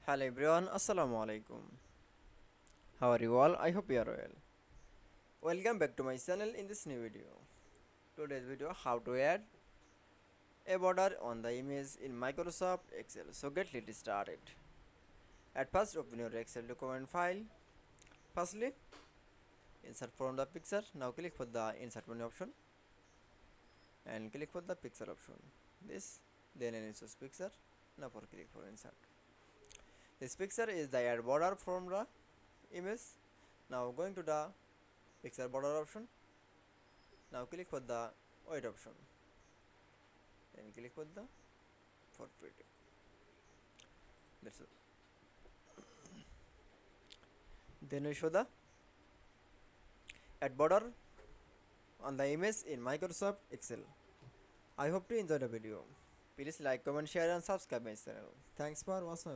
Hello everyone, Assalamu Walaikum. How are you all? I hope you are well. Welcome back to my channel in this new video. Today's video how to add a border on the image in Microsoft Excel. So get it started. At first open your Excel document file. Firstly insert from the picture. Now click for the insert menu option and click for the picture option. This then insert picture. Now for click for insert. This picture is the add border from the image. Now going to the picture border option. Now click for the white option. Then click for the for preview. That's it. Then we show the add border on the image in Microsoft Excel. I hope to enjoy the video. Please like, comment, share and subscribe my channel. Thanks for watching.